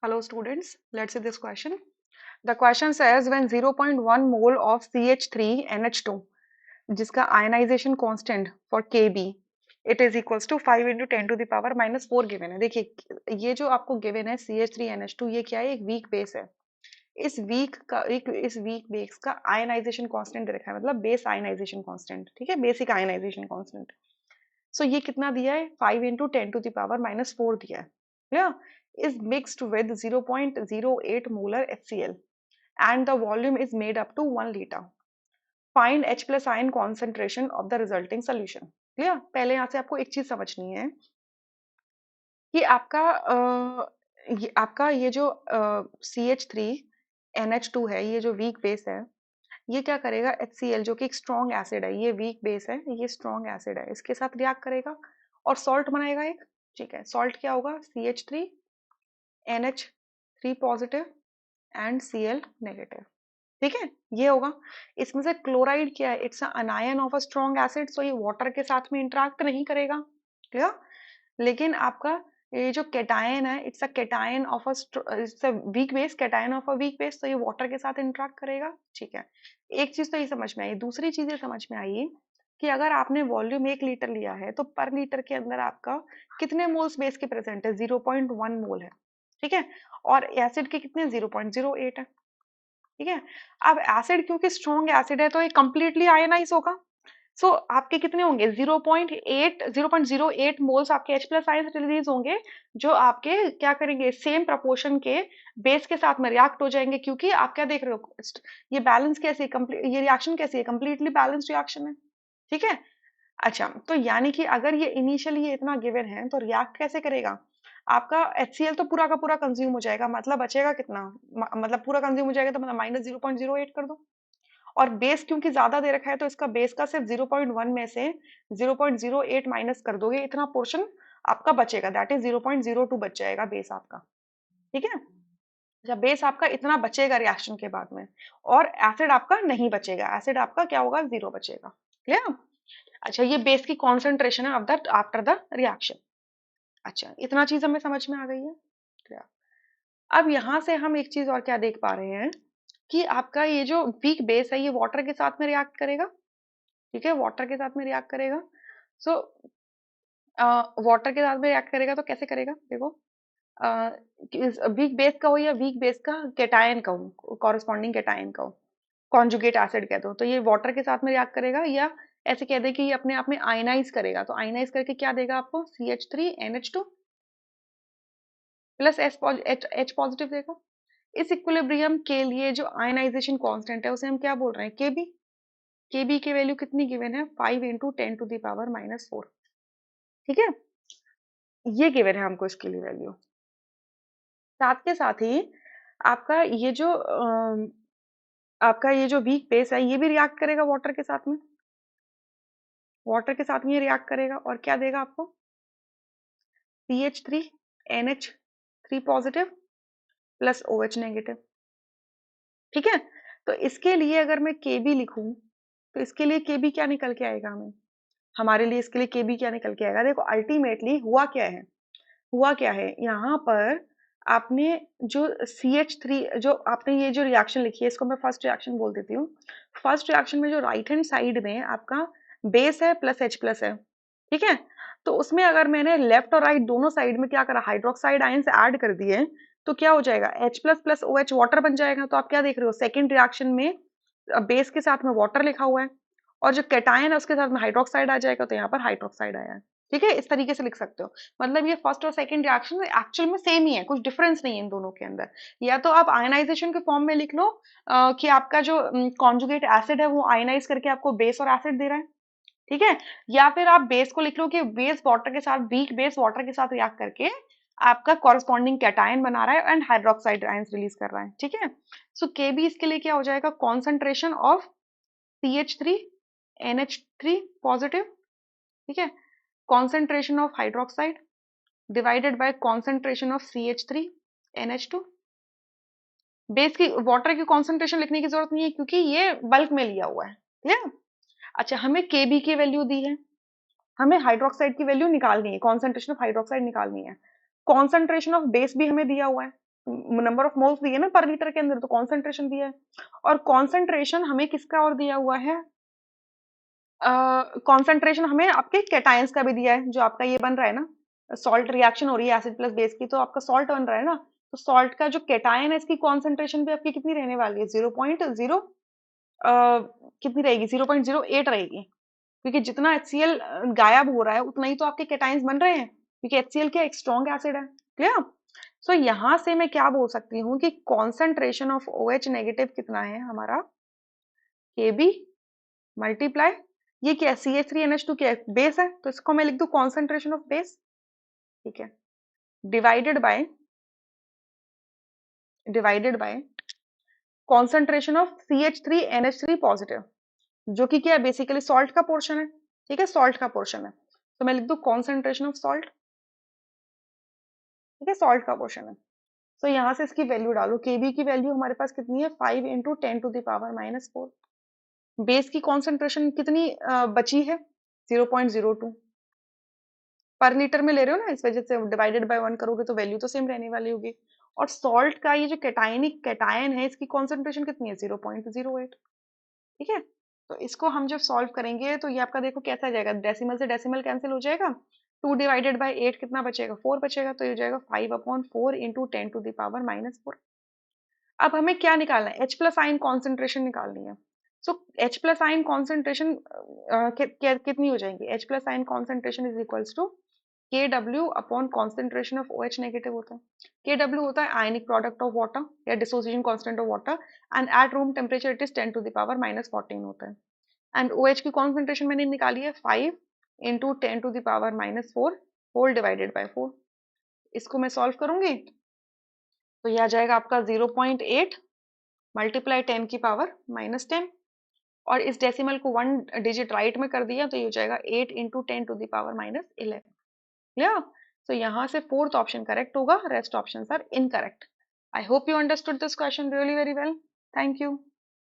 Hello students, let's see this question. The question says when 0.1 mole of CH3NH2 जिसका ionization constant for Kb it is equals to 5 into 10 to the power minus 4 given है. देखिए ये जो आपको given है CH3NH2 ये क्या है, एक weak base है. इस वीक बेस का आयनाइजेशन कांस्टेंट दे रखा है, मतलब बेस आयनाइजेशन कांस्टेंट. ठीक है, बेसिक आयनाइजेशन कांस्टेंट. सो ये कितना दिया है, 5 into 10 to the power minus 4 दिया है. Clear? is mixed with 0.08 molar HCl and the volume is made up to 1 liter. Find H plus ion concentration of the resulting solution. Clear? पहले यहाँ से आपको एक चीज समझनी है कि आपका ये जो CH3NH2 है, ये जो वीक बेस है, ये क्या करेगा, HCl जो कि एक स्ट्रॉन्ग एसिड है, ये वीक बेस है, ये स्ट्रॉन्ग एसिड है, इसके साथ रिएक्ट करेगा और सॉल्ट बनाएगा एक. ठीक है, सॉल्ट क्या होगा, CH3NH3 positive and Cl negative. ठीक है, ये होगा. इसमें से क्लोराइड क्या है, it's anion of a strong acid, so ये वाटर के साथ में इंटरेक्ट नहीं करेगा. क्लियर? लेकिन आपका ये जो कैटायन है, it's a cation of it's a weak base, cation of a weak base, तो ये वाटर के साथ इंटरेक्ट करेगा. ठीक है, एक चीज तो ये समझ में आई. दूसरी चीज ये समझ में आई कि अगर आपने वॉल्यूम 1 लीटर लिया है तो पर लीटर के अंदर आपका कितने मोल्स बेस के प्रेजेंट है, 0.1 मोल है. ठीक है, और एसिड के कितने, 0.08 है. ठीक है, अब एसिड क्योंकि स्ट्रॉन्ग एसिड है तो ये कंप्लीटली आयनाइज होगा. सो आपके कितने होंगे, 0.8 मोल्स आपके H प्लस आयंस रिलीज होंगे, जो आपके क्या करेंगे, सेम प्रपोर्शन के बेस के साथ में रिएक्ट हो जाएंगे. क्योंकि आप क्या देख रहे हो, ये बैलेंस कैसी है, ये रिएक्शन कैसी है, कंप्लीटली बैलेंस्ड रिएक्शन है. ठीक है. अच्छा, तो यानी कि अगर ये इनिशियली ये इतना गिवन है तो रिएक्ट कैसे करेगा, आपका HCl तो पूरा का पूरा कंज्यूम हो जाएगा, मतलब बचेगा कितना, मतलब पूरा कंज्यूम हो जाएगा तो मतलब माइनस 0.08 कर दो. और बेस क्योंकि ज्यादा दे रखा है तो इसका बेस का सिर्फ 0.1 में से 0.08 माइनस कर दोगे, इतना पोर्शन आपका बचेगा, दैट इज 0.02 बच जाएगा बेस आपका. ठीक है, जब बेस आपका इतना बचेगा रिएक्शन के बाद में, और एसिड आपका नहीं बचेगा, एसिड आपका क्या होगा, 0 बचेगा. क्लियर? अच्छा, ये बेस की कॉन्सेंट्रेशन है of the after the reaction. अच्छा, इतना चीज हमें समझ में आ गई है. Clear? अब यहां से हम एक चीज और क्या देख पा रहे हैं कि आपका ये जो वीक बेस है ये वाटर के साथ में रिएक्ट करेगा. ठीक है, वाटर के साथ में रिएक्ट करेगा. सो वाटर के साथ में रिएक्ट करेगा तो कैसे करेगा, देखो, वीक बेस का हो या वीक बेस का कैटायन का हो, कॉरेस्पॉन्डिंग कैटायन का हो, कॉन्जुगेट एसिड कह दो, तो ये वाटर के साथ में रिएक्ट करेगा, या ऐसे कह दे कि ये अपने आप में आयनाइज करेगा, तो आयनाइज करके क्या देगा आपको, CH3NH2 प्लस H पॉजिटिव देगा. इस इक्विलिब्रियम के लिए जो आयनाइजेशन कांस्टेंट है उसे हम क्या बोल रहे हैं, केबी. केबी की वैल्यू कितनी गिवन है, 5 into 10 to the power minus 4. ठीक है, ये गिवन है हमको इसके लिए वैल्यू. साथ के साथ ही आपका ये जो आपका ये जो वीक बेस है ये भी रिएक्ट करेगा वाटर के साथ में, वाटर के साथ में ये रिएक्ट करेगा और क्या देगा आपको, CH3NH3 positive plus OH negative. ठीक है, तो इसके लिए अगर मैं KB लिखूं तो इसके लिए KB क्या निकल के आएगा, हमारे लिए इसके लिए KB क्या निकल के आएगा, देखो अल्टीमेटली हुआ क्या है यहाँ पर, आपने जो CH3 जो आपने ये जो रिएक्शन लिखी है इसको मैं फर्स्ट रिएक्शन बोल देती हूँ. फर्स्ट रिएक्शन में जो राइट हैंड साइड में आपका बेस है प्लस H प्लस है. ठीक है, तो उसमें अगर मैंने लेफ्ट और राइट दोनों साइड में क्या करा, हाइड्रोक्साइड आयंस ऐड कर दिए, तो क्या हो जाएगा, H plus plus OH water बन जाएगा. तो आप क्या देख रहे हो, सेकेंड रिएक्शन में बेस के साथ में वाटर लिखा हुआ है और जो कैटायन है उसके साथ में हाइड्रोक्साइड आ जाएगा, तो यहाँ पर हाइड्रोक्साइड आया है. ठीक है, इस तरीके से लिख सकते हो. मतलब ये फर्स्ट और सेकंड रिएक्शन एक्चुअल में सेम ही है, कुछ डिफरेंस नहीं है इन दोनों के अंदर. या तो आप आयनाइजेशन के फॉर्म में लिख लो कि आपका जो कॉन्जुगेट एसिड है वो आयनाइज करके आपको बेस और एसिड दे रहा है. ठीक है, या फिर आप बेस को लिख लो कि बेस वाटर के साथ, वीक बेस वाटर के साथ रिएक्ट करके आपका कॉरेस्पॉन्डिंग कैटायन बना रहा है एंड हाइड्रोक्साइड आयंस रिलीज कर रहा है. ठीक है, सो केबी इसके लिए क्या हो जाएगा, कॉन्सेंट्रेशन ऑफ CH3NH3 पॉजिटिव. ठीक है, concentration of hydroxide divided by concentration of CH3NH2. Base की वाटर की concentration लिखने की जरूरत नहीं है क्योंकि ये बल्क में लिया हुआ है. क्लियर? अच्छा, हमें KB की वैल्यू दी है, हमें हाइड्रोक्साइड की वैल्यू निकालनी है, कॉन्सेंट्रेशन ऑफ हाइड्रोक्साइड निकालनी है. कॉन्सेंट्रेशन ऑफ बेस भी हमें दिया हुआ है, नंबर ऑफ मोल्स दिए ना पर लीटर के अंदर, तो कॉन्सेंट्रेशन दिया है। और कॉन्सेंट्रेशन हमें किसका और दिया हुआ है, कॉन्सेंट्रेशन हमें आपके कैटायंस का भी दिया है, जो आपका ये बन रहा है ना, सॉल्ट रिएक्शन हो रही है एसिड प्लस बेस की, तो आपका सॉल्ट बन रहा है ना, तो सॉल्ट का जो कैटायन है इसकी कॉन्सेंट्रेशन भी आपकी कितनी रहने वाली है, 0.0 कितनी रहेगी, 0.08 रहेगी। क्योंकि जितना HCl गायब हो रहा है उतना ही तो आपके कैटायंस बन रहे हैं, क्योंकि HCl क्या एक स्ट्रॉन्ग एसिड है। क्लियर? सो यहाँ से मैं क्या बोल सकती हूँ कि कॉन्सेंट्रेशन ऑफ OH नेगेटिव कितना है हमारा, Kb मल्टीप्लाई, ये क्या है, CH3NH2 क्या है, बेस है, तो इसको मैं लिख दूं कॉन्सेंट्रेशन ऑफ बेस, ठीक है, divided by concentration of CH3NH3 positive, जो कि क्या है, बेसिकली सॉल्ट का पोर्शन है। ठीक है, सॉल्ट का पोर्शन है, तो मैं लिख दूं कॉन्सेंट्रेशन ऑफ सॉल्ट। ठीक है, सॉल्ट का पोर्शन है। तो यहाँ से इसकी वैल्यू डालो, Kb की वैल्यू हमारे पास कितनी है, 5 × 10⁻⁻⁴। बेस की कॉन्सेंट्रेशन कितनी बची है, 0.02 पर लीटर में ले रहे हो ना, इस वजह से डिवाइडेड बाय 1 करोगे तो वैल्यू तो सेम रहने वाली होगी। और सॉल्ट का ये जो कैटायनिक कैटायन है इसकी कॉन्सेंट्रेशन कितनी है, 0.08। ठीक है, तो इसको हम जब सॉल्व करेंगे तो ये आपका देखो कैसा जाएगा, डेसिमल से डेसिमल कैंसिल हो जाएगा, 2/8 कितना बचेगा, 4 बचेगा, तो ये हो जाएगा 5/4 × 10⁻⁻⁴। अब हमें क्या निकालना है, H प्लस आयन कॉन्सेंट्रेशन निकालनी है। So H plus ion concentration कितनी हो जाएंगी, H plus ion concentration is equals to Kw upon concentration of OH negative होता है। Kw होता है आयनिक प्रोडक्ट ऑफ वाटर या dissociation constant of water, and at room temperature it is 10⁻⁻14 होता है। एंड OH की कॉन्सेंट्रेशन मैंने निकाली है 5 × 10⁻⁴ होल डिवाइडेड बाय 4। इसको मैं सॉल्व करूंगी तो यह आ जाएगा आपका 0.8 मल्टीप्लाई 10⁻⁻10, और इस डेसिमल को 1 डिजिट राइट में कर दिया तो ये हो जाएगा 8 × 10⁻11। क्लियर? तो यहाँ से फोर्थ ऑप्शन करेक्ट होगा, rest options are incorrect. I hope you understood this question really very well. Thank you.